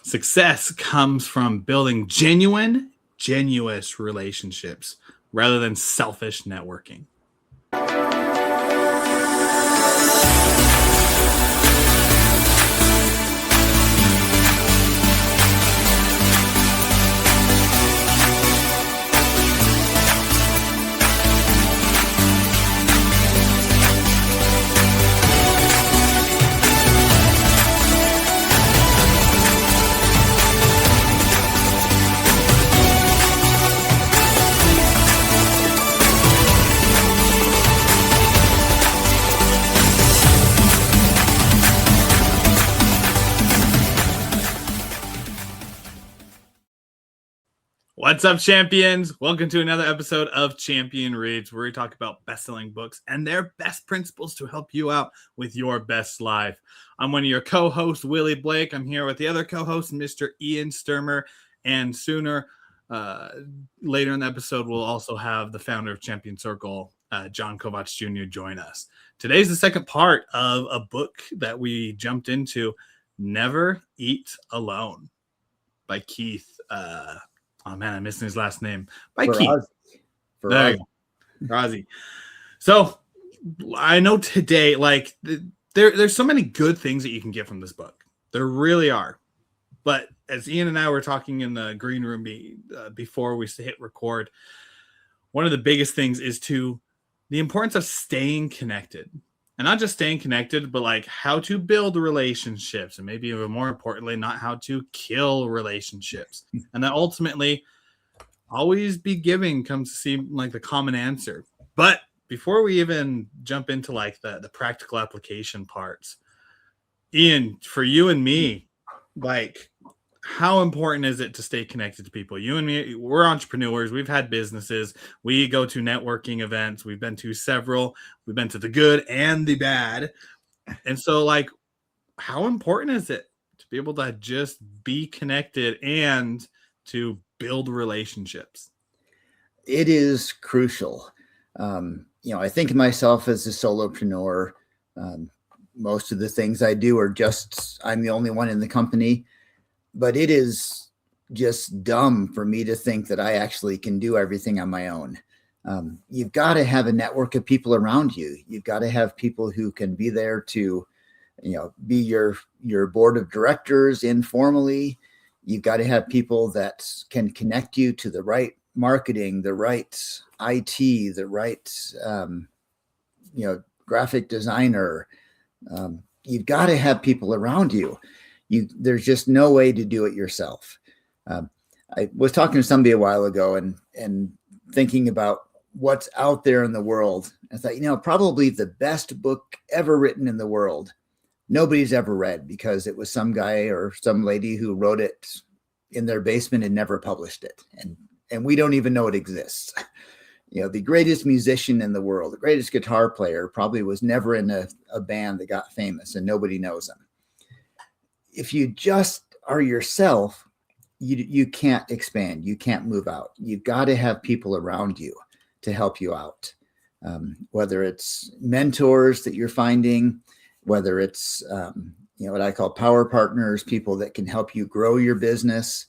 Success comes from building genuine relationships rather than selfish networking. What's up, champions? Welcome to another episode of Champion Reads, where we talk about best-selling books and their best principles to help you out with your best life. I'm one of your co-hosts, Willie Blake. I'm here with the other co-host, Mr. Ian Stermer. And sooner, later in the episode, we'll also have the founder of Champion Circle, John Kovacs Jr., join us. Today's the second part of a book that we jumped into, Never Eat Alone, by Keith oh man, I'm missing his last name. By Keith. There you go. Ferrazzi. So I know today, like there's so many good things that you can get from this book. There really are. But as Ian and I were talking in the green room before we hit record, one of the biggest things is the importance of staying connected. And not just staying connected, but like how to build relationships, and maybe even more importantly, not how to kill relationships. And that ultimately, always be giving comes to seem like the common answer. But before we even jump into like the practical application parts, Ian, for you and me, like how important is it to stay connected to people? You and me, we're entrepreneurs. We've had businesses. We go to networking events. We've been to several. We've been to the good and the bad. And so, like, how important is it to be able to just be connected and to build relationships? It is crucial. I think of myself as a solopreneur. Most of the things I do are just, I'm the only one in the company. But it is just dumb for me to think that I actually can do everything on my own. You've got to have a network of people around you. You've got to have people who can be there to, be your board of directors informally. You've got to have people that can connect you to the right marketing, the right IT, the right, graphic designer. You've got to have people around you. There's just no way to do it yourself. I was talking to somebody a while ago and thinking about what's out there in the world. I thought, probably the best book ever written in the world, nobody's ever read because it was some guy or some lady who wrote it in their basement and never published it. And we don't even know it exists. The greatest musician in the world, the greatest guitar player probably was never in a band that got famous and nobody knows him. If you just are yourself, you can't expand. You can't move out. You've got to have people around you to help you out, whether it's mentors that you're finding, whether it's, what I call power partners, people that can help you grow your business,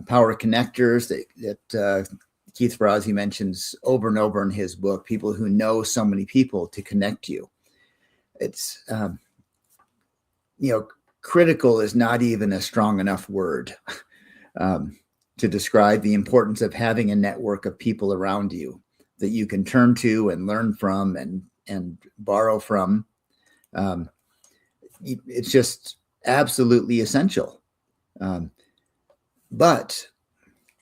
power connectors that Keith Ferrazzi mentions over and over in his book, people who know so many people to connect you. It's, critical is not even a strong enough word to describe the importance of having a network of people around you that you can turn to and learn from and borrow from. It's just absolutely essential. But,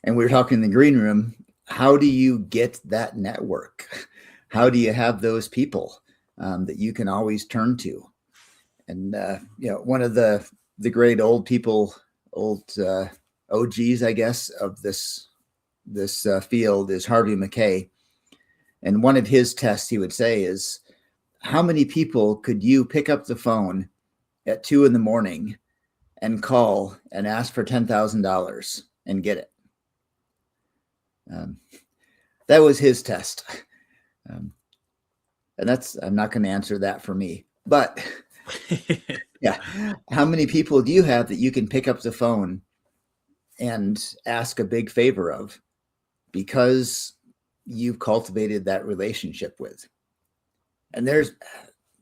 and we were talking in the green room, how do you get that network? How do you have those people that you can always turn to? And, one of the great old people, OGs, I guess, of this field is Harvey Mackay. And one of his tests he would say is, how many people could you pick up the phone at 2 a.m. and call and ask for $10,000 and get it? That was his test. And I'm not going to answer that for me, but Yeah. How many people do you have that you can pick up the phone and ask a big favor of because you've cultivated that relationship with? And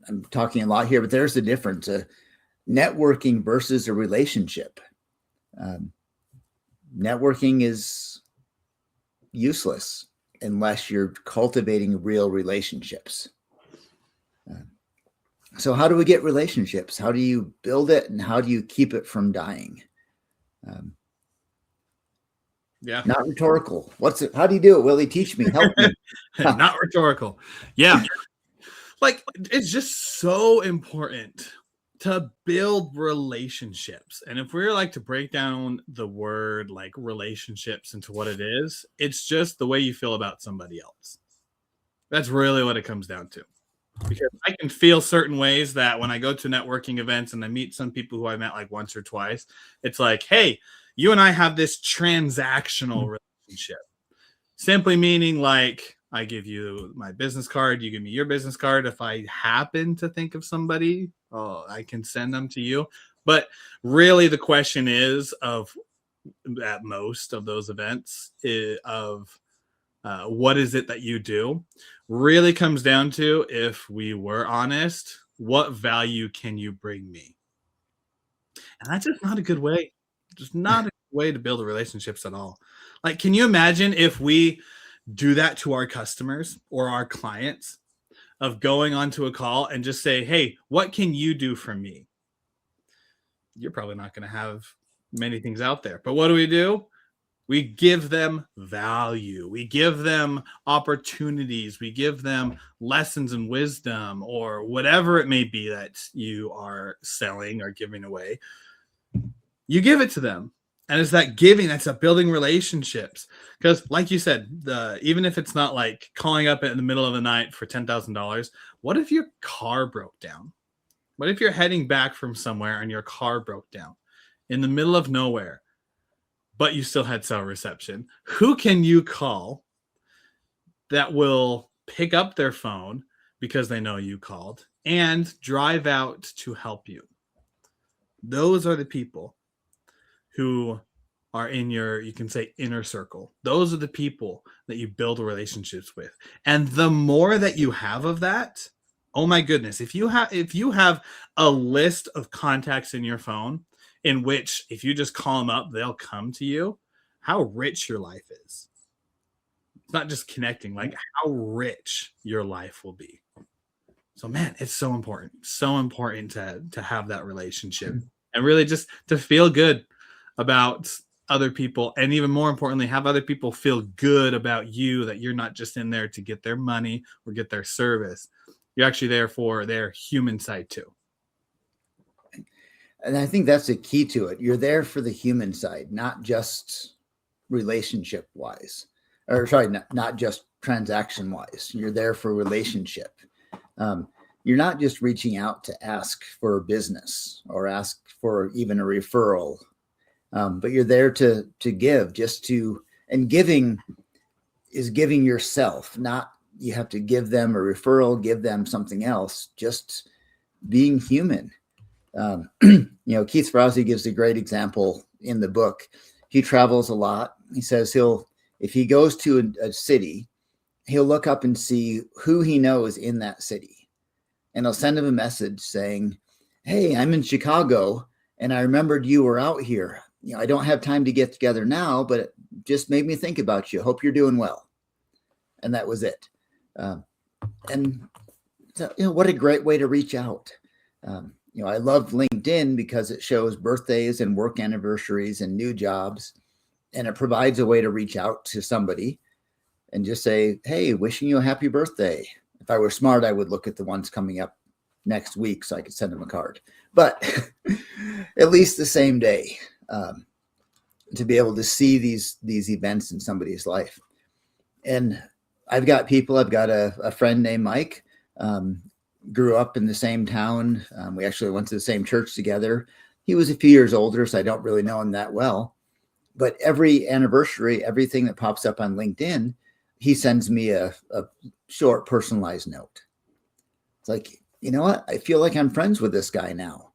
I'm talking a lot here, but there's the difference: networking versus a relationship. Um, Networking is useless unless you're cultivating real relationships. So how do we get relationships? How do you build it, and how do you keep it from dying? Yeah. Not rhetorical. How do you do it, Willie? Teach me. Help me. Not rhetorical. Yeah. Like, it's just so important to build relationships. And if we're like to break down the word like relationships into what it is, it's just the way you feel about somebody else. That's really what it comes down to. Because I can feel certain ways that when I go to networking events and I meet some people who I met like once or twice, it's like, hey, you and I have this transactional relationship. Simply meaning like I give you my business card, you give me your business card. If I happen to think of somebody, I can send them to you. But really the question is of at most of those events of what is it that you do really comes down to, if we were honest, what value can you bring me? And that's just not a good way. Just not a good way to build relationships at all. Like, can you imagine if we do that to our customers or our clients, of going onto a call and just say, hey, what can you do for me? You're probably not going to have many things out there. But what do? We give them value. We give them opportunities. We give them lessons and wisdom, or whatever it may be that you are selling or giving away. You give it to them. And it's that giving, that's that building relationships. Because like you said, even if it's not like calling up in the middle of the night for $10,000, what if your car broke down? What if you're heading back from somewhere and your car broke down in the middle of nowhere, but you still had cell reception? Who can you call that will pick up their phone because they know you called and drive out to help you? Those are the people who are in your, you can say, inner circle. Those are the people that you build relationships with. And the more that you have of that, oh my goodness, if you have a list of contacts in your phone in which if you just call them up, they'll come to you, how rich your life is. It's not just connecting, like how rich your life will be. So man, it's so important to have that relationship and really just to feel good about other people, and even more importantly, have other people feel good about you, that you're not just in there to get their money or get their service. You're actually there for their human side too. And I think that's the key to it. You're there for the human side, not just relationship wise, or sorry, not just transaction wise. You're there for relationship. You're not just reaching out to ask for a business or ask for even a referral, but you're there to give, and giving is giving yourself, not you have to give them a referral, give them something else, just being human. Keith Ferrazzi gives a great example in the book. He travels a lot. He says if he goes to a city, he'll look up and see who he knows in that city. And he'll send him a message saying, hey, I'm in Chicago and I remembered you were out here. I don't have time to get together now, but it just made me think about you. Hope you're doing well. And that was it. And so, what a great way to reach out. I love LinkedIn because it shows birthdays and work anniversaries and new jobs, and it provides a way to reach out to somebody and just say, hey, wishing you a happy birthday. If I were smart, I would look at the ones coming up next week so I could send them a card, but at least the same day, to be able to see these events in somebody's life. And I've got a friend named Mike, grew up in the same town. We actually went to the same church together. He was a few years older, so I don't really know him that well. But every anniversary, everything that pops up on LinkedIn, he sends me a short personalized note. It's like, you know what? I feel like I'm friends with this guy now.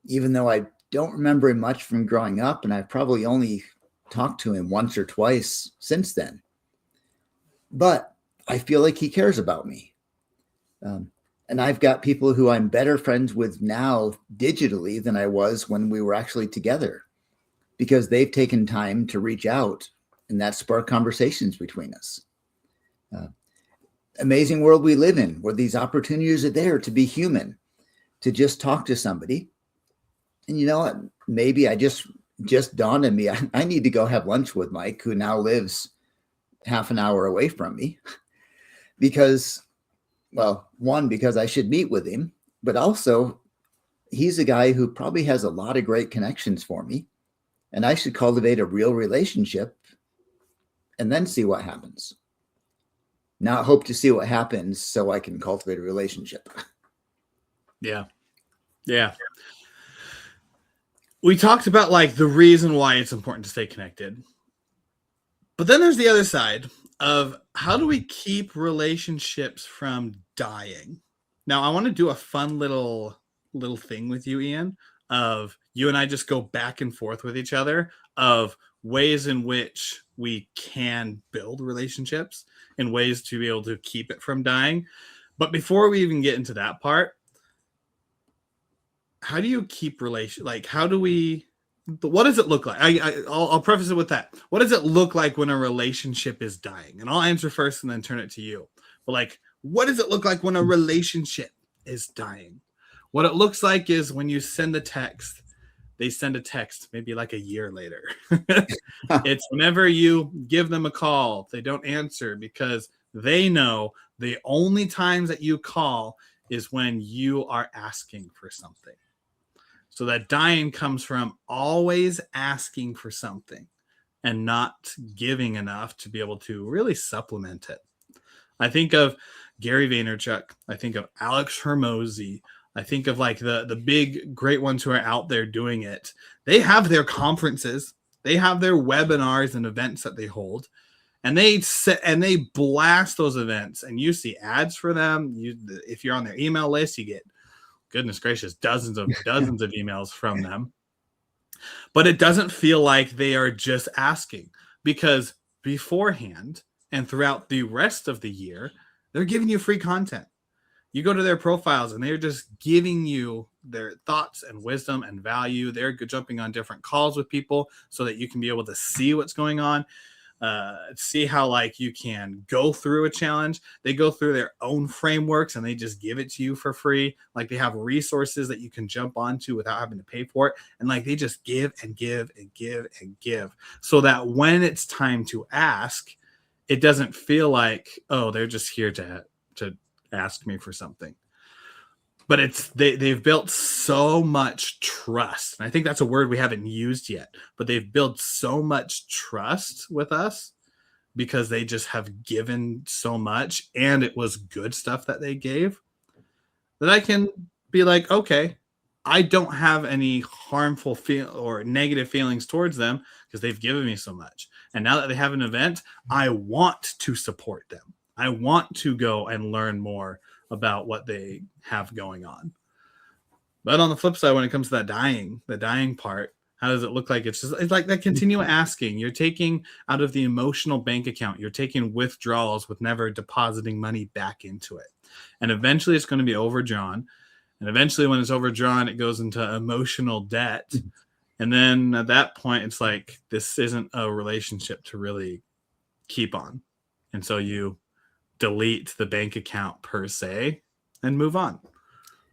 even though I don't remember him much from growing up, and I've probably only talked to him once or twice since then. But I feel like he cares about me. And I've got people who I'm better friends with now digitally than I was when we were actually together, because they've taken time to reach out, and that sparked conversations between us. Amazing world we live in, where these opportunities are there to be human, to just talk to somebody. And you know what? Maybe I just dawned on me, I need to go have lunch with Mike, who now lives half an hour away from me, because, well, one, because I should meet with him, but also he's a guy who probably has a lot of great connections for me, and I should cultivate a real relationship and then see what happens. Not hope to see what happens so I can cultivate a relationship. Yeah. Yeah. We talked about like the reason why it's important to stay connected. But then there's the other side of how do we keep relationships from dying? Now, I want to do a fun little thing with you, Ian, of you and I just go back and forth with each other of ways in which we can build relationships and ways to be able to keep it from dying. But before we even get into that part, how do you keep like how do we, what does it look like? I'll preface it with that. What does it look like when a relationship is dying? And I'll answer first and then turn it to you. But like, what does it look like when a relationship is dying? What it looks like is when you send a text, they send a text maybe like a year later. It's whenever you give them a call, they don't answer because they know the only times that you call is when you are asking for something. So that dying comes from always asking for something and not giving enough to be able to really supplement it. I think of Gary Vaynerchuk. I think of Alex Hormozy. I think of like the big great ones who are out there doing it. They have their conferences, they have their webinars and events that they hold, and they blast those events, and you see ads for them. If you're on their email list, you get, goodness gracious, dozens of emails from them. But it doesn't feel like they are just asking, because beforehand and throughout the rest of the year, they're giving you free content. You go to their profiles and they're just giving you their thoughts and wisdom and value. They're jumping on different calls with people so that you can be able to see what's going on, see how like you can go through a challenge. They go through their own frameworks and they just give it to you for free. Like they have resources that you can jump onto without having to pay for it. And like they just give and give and give and give, so that when it's time to ask, it doesn't feel like, oh, they're just here to ask me for something. But it's they've built so much trust. And I think that's a word we haven't used yet, but they've built so much trust with us because they just have given so much, and it was good stuff that they gave, that I can be like, okay, I don't have any harmful or negative feelings towards them because they've given me so much. And now that they have an event, I want to support them. I want to go and learn more about what they have going on. But on the flip side, when it comes to the dying part, how does it look like? It's like that continual asking. You're taking out of the emotional bank account. You're taking withdrawals with never depositing money back into it. And eventually it's going to be overdrawn. And eventually when it's overdrawn, it goes into emotional debt. And then at that point, it's like, this isn't a relationship to really keep on. And so you delete the bank account per se and move on.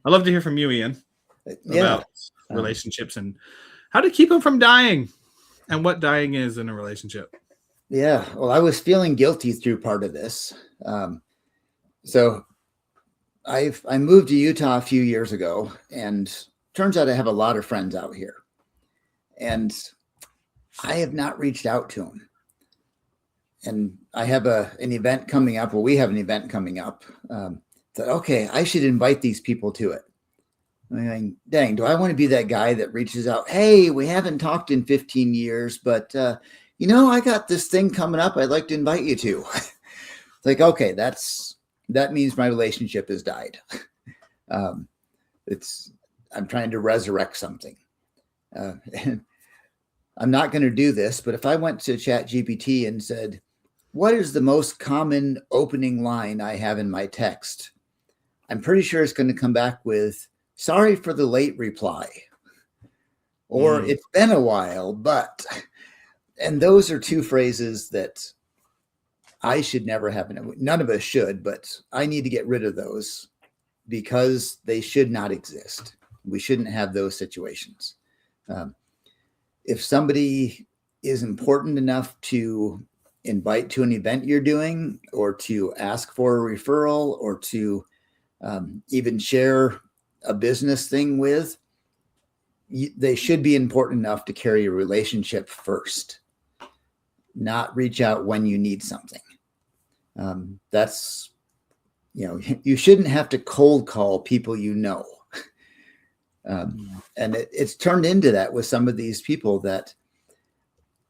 I'd love to hear from you, Ian, about relationships and how to keep them from dying and what dying is in a relationship. Yeah. Well, I was feeling guilty through part of this. So I moved to Utah a few years ago, and turns out I have a lot of friends out here, and I have not reached out to them. And I have an event coming up. Well, we have an event coming up. That, okay, I should invite these people to it. I mean, dang, do I want to be that guy that reaches out? Hey, we haven't talked in 15 years, but I got this thing coming up I'd like to invite you to. Like, okay, that means my relationship has died. I'm trying to resurrect something. And I'm not going to do this, but if I went to ChatGPT and said, what is the most common opening line I have in my text? I'm pretty sure it's going to come back with, sorry for the late reply. Or it's been a while, but, and those are two phrases that I should never have. None of us should, but I need to get rid of those because they should not exist. We shouldn't have those situations. If somebody is important enough to invite to an event you're doing, or to ask for a referral, or to even share a business thing with, they should be important enough to carry a relationship first, not reach out when you need something. That's, you shouldn't have to cold call people you know. And it's turned into that with some of these people that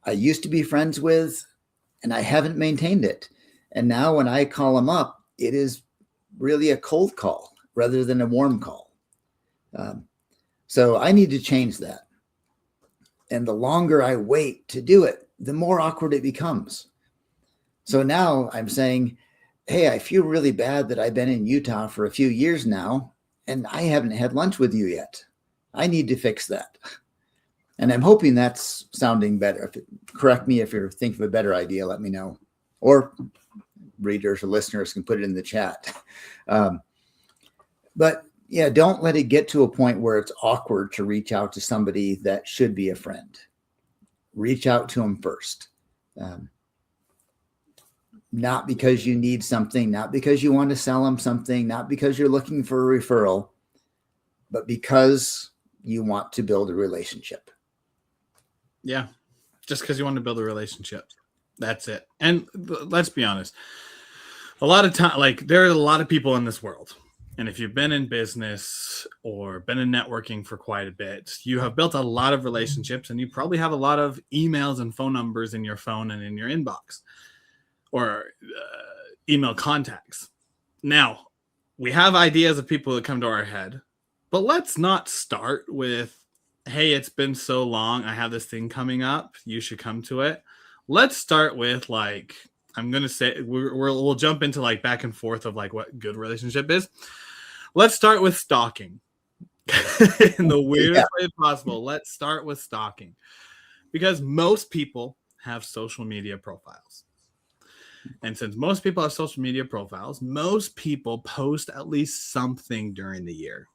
I used to be friends with, and I haven't maintained it. And now when I call them up, it is really a cold call rather than a warm call. So I need to change that. And the longer I wait to do it, the more awkward it becomes. So now I'm saying, hey, I feel really bad that I've been in Utah for a few years now, and I haven't had lunch with you yet. I need to fix that. And I'm hoping that's sounding better. Correct me if you think of a better idea, let me know. Or readers or listeners can put it in the chat. But yeah, don't let it get to a point where it's awkward to reach out to somebody that should be a friend. Reach out to them first. Not because you need something, not because you want to sell them something, not because you're looking for a referral, but because you want to build a relationship. Yeah, just because you want to build a relationship. That's it. And let's be honest. A lot of time, like, there are a lot of people in this world. And if you've been in business or been in networking for quite a bit, you have built a lot of relationships, and you probably have a lot of emails and phone numbers in your phone and in your inbox, or email contacts. Now, we have ideas of people that come to our head, but let's not start with, hey, it's been so long, I have this thing coming up, you should come to it. Let's start with, like, I'm going to say, we'll jump into like back and forth of like what good relationship is. Let's start with stalking. In the weirdest way possible. Let's start with stalking, because most people have social media profiles. And since most people have social media profiles, most people post at least something during the year.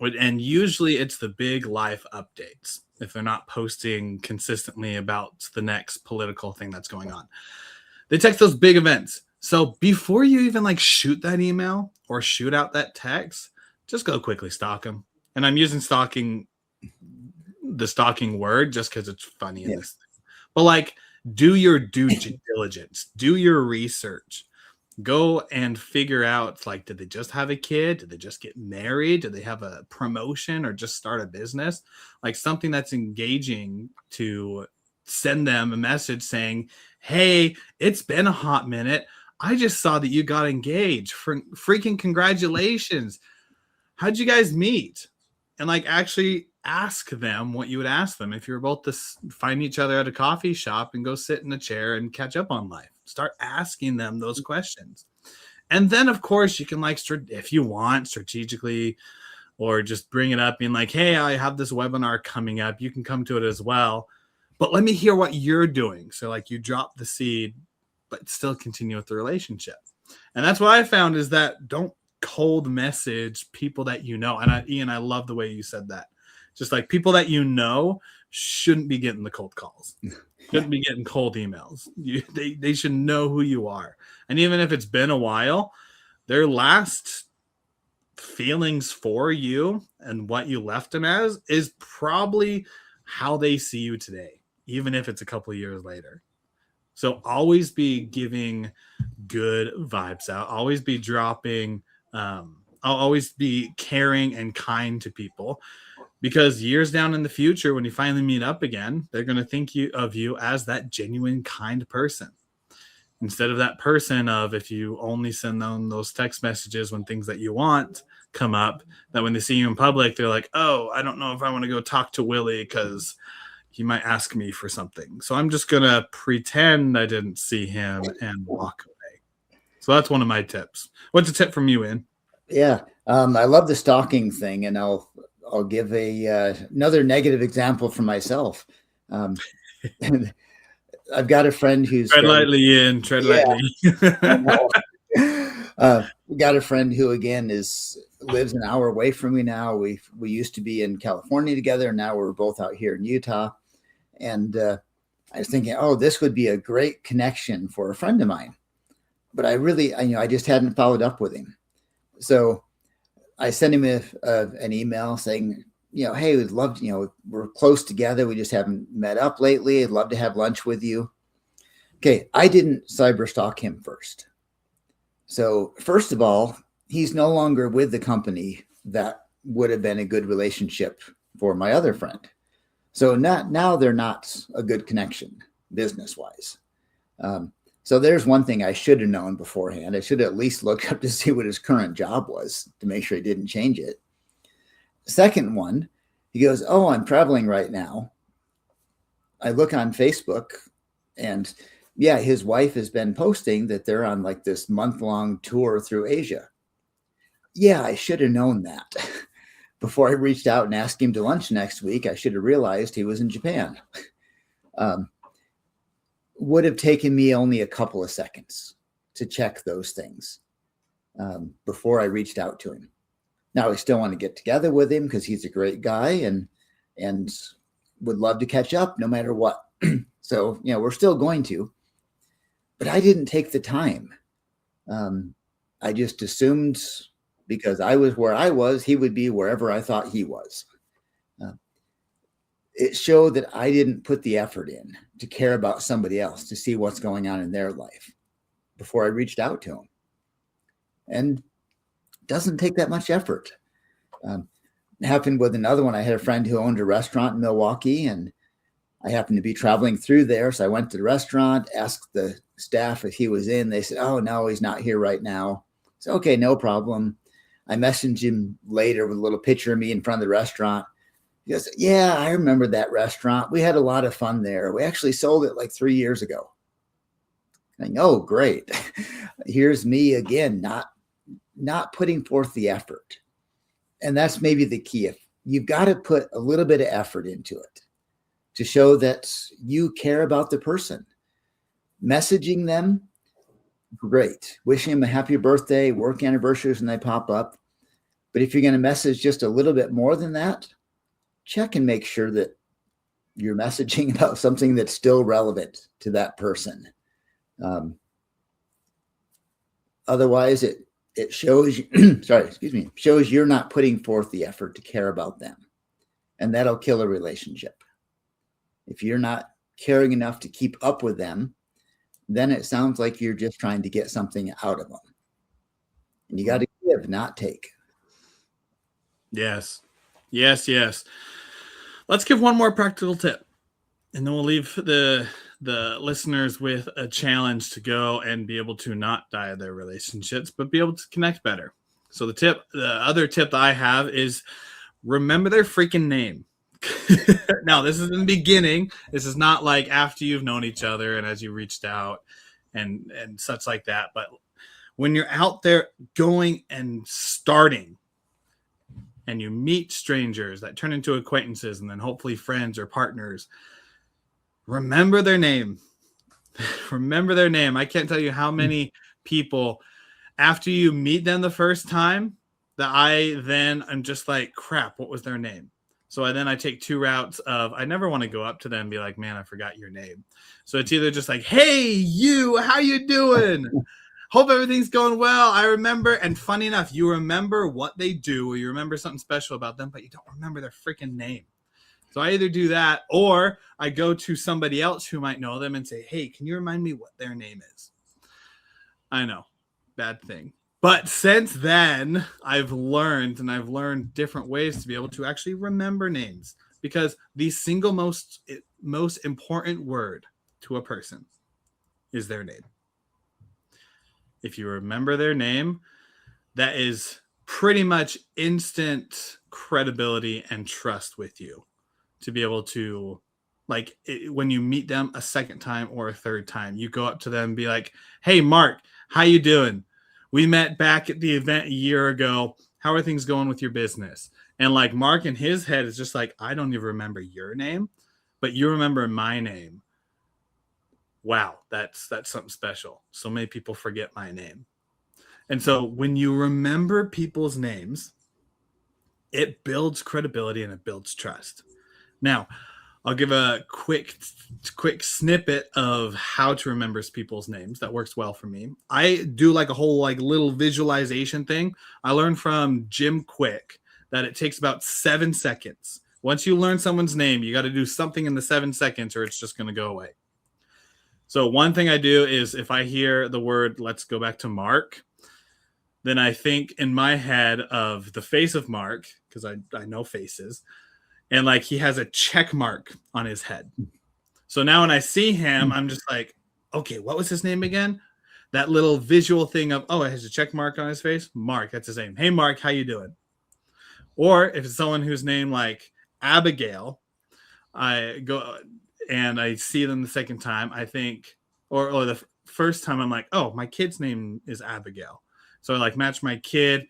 And usually it's the big life updates if they're not posting consistently about the next political thing that's going on. They text those big events. So before you even like shoot that email or shoot out that text, just go quickly stalk them. And I'm using the stalking word just because it's funny in this thing. But like, do your due diligence, do your research, go and figure out, like, did they just have a kid? Did they just get married? Did they have a promotion or just start a business? Like something that's engaging to send them a message saying, hey, it's been a hot minute. I just saw that you got engaged. Freaking congratulations. How'd you guys meet? And like actually ask them what you would ask them if you were both to find each other at a coffee shop and go sit in a chair and catch up on life. Start asking them those questions. And then, of course, you can, like, if you want, strategically, or just bring it up being like, hey, I have this webinar coming up. You can come to it as well. But let me hear what you're doing. So, like, you drop the seed, but still continue with the relationship. And that's what I found is that don't cold message people that you know. And Ian, I love the way you said that. Just like people that you know shouldn't be getting the cold calls, shouldn't be getting cold emails. They should know who you are. And even if it's been a while, their last feelings for you and what you left them as is probably how they see you today, even if it's a couple of years later. So always be giving good vibes out. Always be dropping. I'll always be caring and kind to people, because years down in the future, when you finally meet up again, they're going to think of you as that genuine, kind person. instead of that person of, if you only send them those text messages when things that you want come up, that when they see you in public, they're like, oh, I don't know if I want to go talk to Willie because he might ask me for something. So I'm just going to pretend I didn't see him and walk away. So that's one of my tips. What's a tip from you, Ian? Yeah. I love the stalking thing, and I'll give another negative example for myself. I've got a friend who's tread lightly, Ian. Tread lightly. We got a friend who, again, lives an hour away from me now. We used to be in California together, and now we're both out here in Utah. And I was thinking, oh, this would be a great connection for a friend of mine. But I just hadn't followed up with him. So I sent him an email saying, hey, we'd love to, we're close together. We just haven't met up lately. I'd love to have lunch with you. Okay. I didn't cyber stalk him first. So first of all, he's no longer with the company that would have been a good relationship for my other friend. So now they're not a good connection business-wise. So there's one thing I should have known beforehand. I should have at least looked up to see what his current job was to make sure he didn't change it. Second one, he goes, oh, I'm traveling right now. I look on Facebook, and yeah, his wife has been posting that they're on like this month-long tour through Asia. Yeah, I should have known that. Before I reached out and asked him to lunch next week, I should have realized he was in Japan. Would have taken me only a couple of seconds to check those things before I reached out to him. Now, I still want to get together with him because he's a great guy and would love to catch up no matter what. So, we're still going to. But I didn't take the time. I just assumed because I was where I was, he would be wherever I thought he was. It showed that I didn't put the effort in to care about somebody else, to see what's going on in their life before I reached out to him. And it doesn't take that much effort. It happened with another one. I had a friend who owned a restaurant in Milwaukee, and I happened to be traveling through there. So I went to the restaurant, asked the staff if he was in. They said, oh, no, he's not here right now. So, okay, no problem. I messaged him later with a little picture of me in front of the restaurant. He goes, yeah, I remember that restaurant. We had a lot of fun there. We actually sold it like 3 years ago. Oh, great. Here's me again, not putting forth the effort. And that's maybe the key. If you've got to put a little bit of effort into it to show that you care about the person. Messaging them, great. Wishing them a happy birthday, work anniversaries when they pop up. But if you're going to message just a little bit more than that, check and make sure that you're messaging about something that's still relevant to that person. Otherwise, it shows shows you're not putting forth the effort to care about them, and that'll kill a relationship. If you're not caring enough to keep up with them, then it sounds like you're just trying to get something out of them. And you got to give, not take. Yes. Let's give one more practical tip, and then we'll leave the listeners with a challenge to go and be able to not die of their relationships, but be able to connect better. So the other tip that I have is remember their freaking name. Now, this is in the beginning. This is not like after you've known each other and as you reached out and such like that. But when you're out there going and starting and you meet strangers that turn into acquaintances and then hopefully friends or partners, remember their name. Remember their name. I can't tell you how many people after you meet them the first time that I'm just like, crap, what was their name? So I take two routes of, I never want to go up to them and be like, man, I forgot your name. So it's either just like, hey, you, how you doing? Hope everything's going well. I remember, and funny enough, you remember what they do or you remember something special about them, but you don't remember their freaking name. So I either do that or I go to somebody else who might know them and say, hey, can you remind me what their name is? I know, bad thing. But since then, I've learned different ways to be able to actually remember names, because the single most important word to a person is their name. if you remember their name, that is pretty much instant credibility and trust with you to be able to, like, when you meet them a second time or a third time, you go up to them and be like, hey, Mark, how you doing? We met back at the event a year ago. How are things going with your business? And like Mark in his head is just like, I don't even remember your name, but you remember my name. Wow, that's something special. So many people forget my name. And so when you remember people's names, it builds credibility and it builds trust. Now, I'll give a quick snippet of how to remember people's names. That works well for me. I do like a whole like little visualization thing. I learned from Jim Quick that it takes about 7 seconds. Once you learn someone's name, you got to do something in the 7 seconds or it's just going to go away. So one thing I do is if I hear the word, let's go back to Mark, then I think in my head of the face of Mark, because I know faces, and like he has a check mark on his head. So now when I see him, I'm just like, okay, what was his name again? That little visual thing of, oh, it has a check mark on his face. Mark, that's his name. Hey, Mark, how you doing? Or if it's someone whose name like Abigail, I go and I see them the second time, I think, or the first time I'm like, oh, my kid's name is Abigail. So I like match my kid.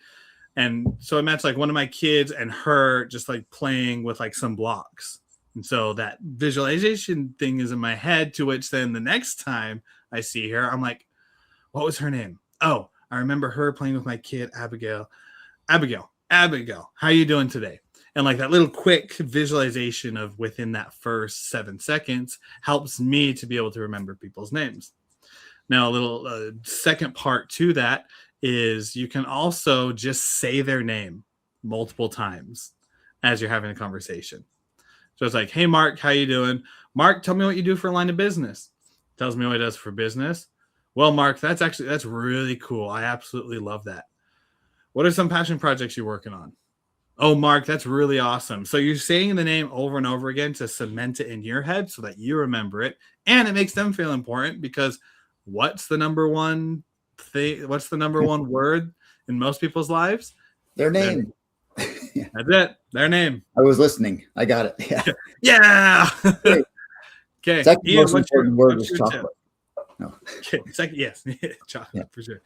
And so I matched like one of my kids and her just like playing with like some blocks. And so that visualization thing is in my head, to which then the next time I see her, I'm like, what was her name? Oh, I remember her playing with my kid, Abigail. Abigail, how you doing today? And like that little quick visualization of within that first 7 seconds helps me to be able to remember people's names. Now, a little second part to that is you can also just say their name multiple times as you're having a conversation. So it's like, hey, Mark, how you doing? Mark, tell me what you do for a line of business. Tells me what he does for business. Well, Mark, that's really cool. I absolutely love that. What are some passion projects you're working on? Oh, Mark, that's really awesome. So you're saying the name over and over again to cement it in your head so that you remember it. And it makes them feel important because what's the number one thing? What's the number one word in most people's lives? Their name. Yeah. That's it. Their name. I was listening. I got it. Yeah. Yeah. Okay. Second Ian, most important word is chocolate. No. Okay. Second, yes. Chocolate, yeah. For sure.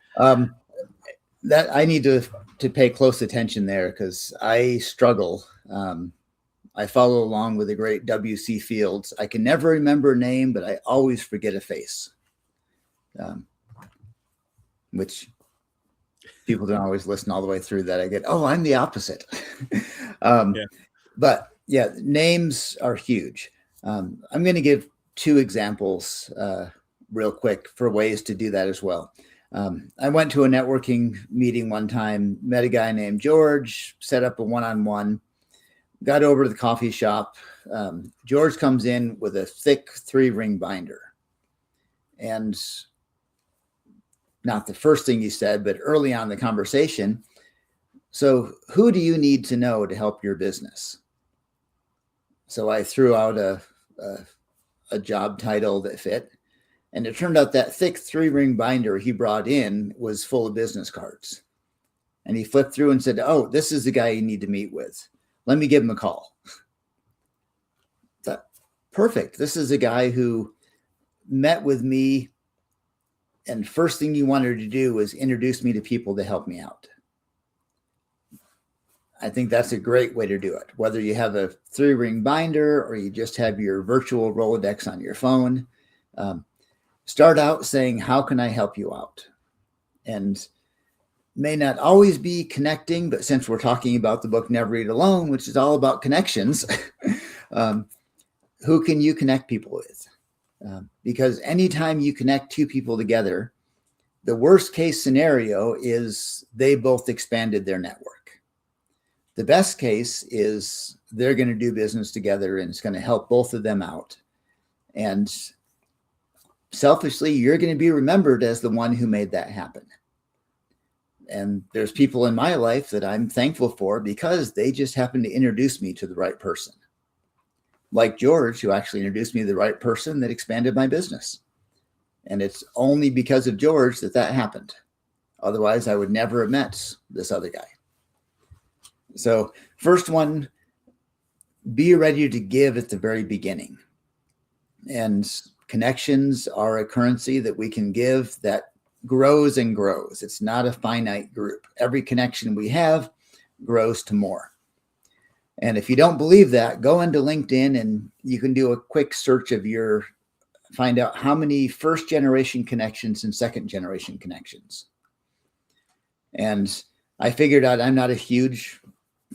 That I need to pay close attention there because I struggle. I follow along with the great W.C. Fields. I can never remember a name, but I always forget a face, which people don't always listen all the way through that. I get, oh, I'm the opposite. Yeah. But yeah, names are huge. I'm going to give 2 examples real quick for ways to do that as well. I went to a networking meeting one time, met a guy named George, set up a one-on-one, got over to the coffee shop. George comes in with a thick 3-ring binder. And not the first thing he said, but early on in the conversation, so who do you need to know to help your business? So I threw out a job title that fit. And it turned out that thick 3-ring binder he brought in was full of business cards. And he flipped through and said, oh, this is the guy you need to meet with. Let me give him a call. Thought, perfect. This is a guy who met with me. And first thing he wanted to do was introduce me to people to help me out. I think that's a great way to do it. Whether you have a 3-ring binder or you just have your virtual Rolodex on your phone, start out saying, how can I help you out? And may not always be connecting, but since we're talking about the book, Never Eat Alone, which is all about connections, who can you connect people with? Because anytime you connect 2 people together, the worst case scenario is they both expanded their network. The best case is they're going to do business together and it's going to help both of them out. And selfishly, you're going to be remembered as the one who made that happen. And there's people in my life that I'm thankful for because they just happened to introduce me to the right person. Like George, who actually introduced me to the right person that expanded my business. And it's only because of George that happened. Otherwise, I would never have met this other guy. So first one, be ready to give at the very beginning. And connections are a currency that we can give that grows and grows. It's not a finite group. Every connection we have grows to more. And if you don't believe that, go into LinkedIn and you can do a quick search of find out how many first generation connections and second generation connections. And I figured out I'm not a huge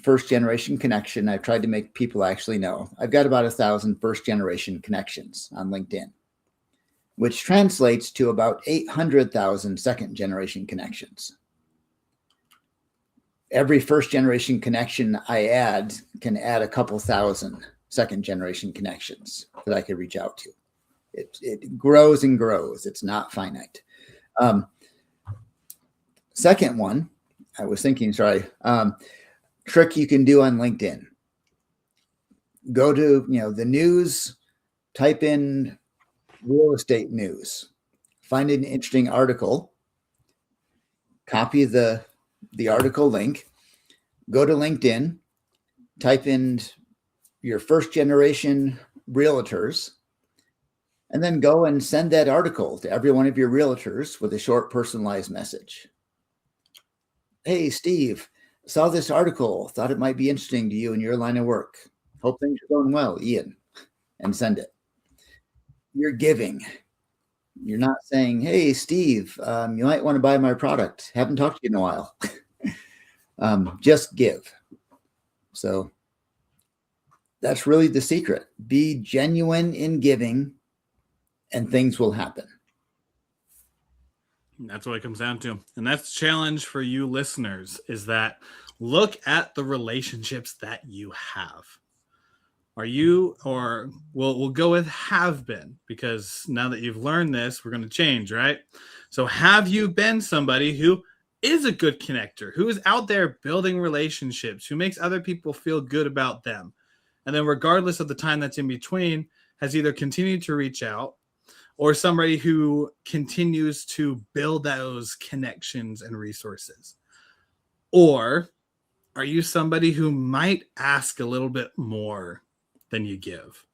first generation connection. I've tried to make people actually know. I've got about 1,000 first generation connections on LinkedIn, which translates to about 800,000 second generation connections. Every first generation connection I add can add a couple thousand second generation connections that I could reach out to. It grows and grows. It's not finite. Second one, I was thinking, trick you can do on LinkedIn. Go to the news, type in real estate news, find an interesting article, copy the article link, go to LinkedIn, type in your first generation realtors, and then go and send that article to every one of your realtors with a short personalized message. Hey, Steve, saw this article, thought it might be interesting to you in your line of work. Hope things are going well, Ian, and send it. You're giving. You're not saying, hey, Steve, you might want to buy my product. Haven't talked to you in a while. Just give. So that's really the secret. Be genuine in giving and things will happen. That's what it comes down to. And that's the challenge for you listeners, is that look at the relationships that you have. Are you, or we'll go with have been, because now that you've learned this, we're going to change, right? So have you been somebody who is a good connector, who is out there building relationships, who makes other people feel good about them? And then regardless of the time that's in between, has either continued to reach out, or somebody who continues to build those connections and resources? Or are you somebody who might ask a little bit more than you give?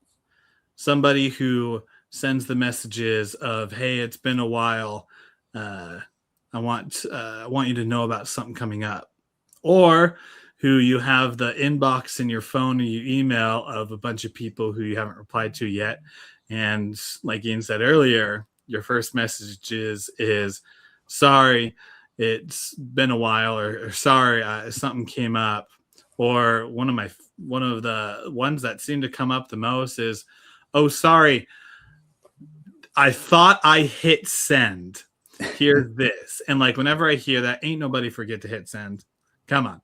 Somebody who sends the messages of, hey, it's been a while. I want you to know about something coming up. Or who you have the inbox in your phone and you email of a bunch of people who you haven't replied to yet. And like Ian said earlier, your first message is sorry, it's been a while, or sorry, something came up. Or one of the ones that seem to come up the most is, oh, sorry, I thought I hit send. Here's this. And like whenever I hear that, ain't nobody forget to hit send. Come on.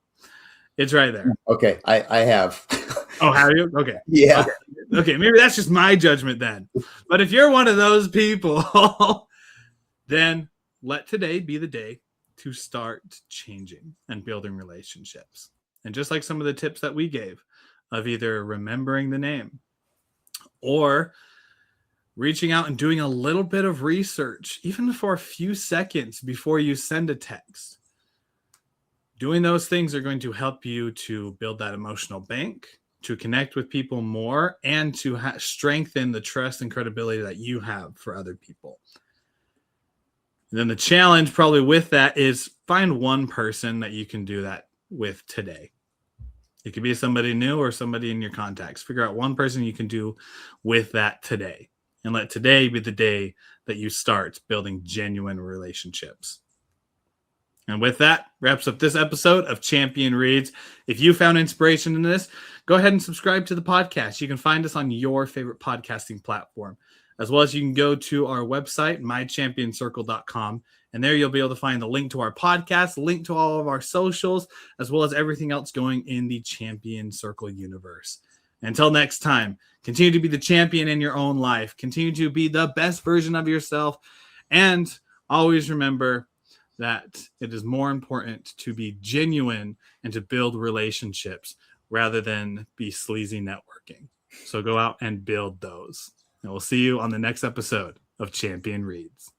It's right there. Okay, I have. Oh, have you? Okay. Yeah. Okay, maybe that's just my judgment then. But if you're one of those people, then let today be the day to start changing and building relationships. And just like some of the tips that we gave of either remembering the name or reaching out and doing a little bit of research, even for a few seconds before you send a text. Doing those things are going to help you to build that emotional bank, to connect with people more, and to strengthen the trust and credibility that you have for other people. And then the challenge probably with that is find one person that you can do that with today. It could be somebody new or somebody in your contacts. Figure out one person you can do with that today. And let today be the day that you start building genuine relationships. And with that, wraps up this episode of Champion Reads. If you found inspiration in this, go ahead and subscribe to the podcast. You can find us on your favorite podcasting platform, as well as you can go to our website, mychampionscircle.com, and there you'll be able to find the link to our podcast, link to all of our socials, as well as everything else going in the Champion Circle universe. Until next time, continue to be the champion in your own life. Continue to be the best version of yourself. And always remember that it is more important to be genuine and to build relationships rather than be sleazy networking. So go out and build those. And we'll see you on the next episode of Champion Reads.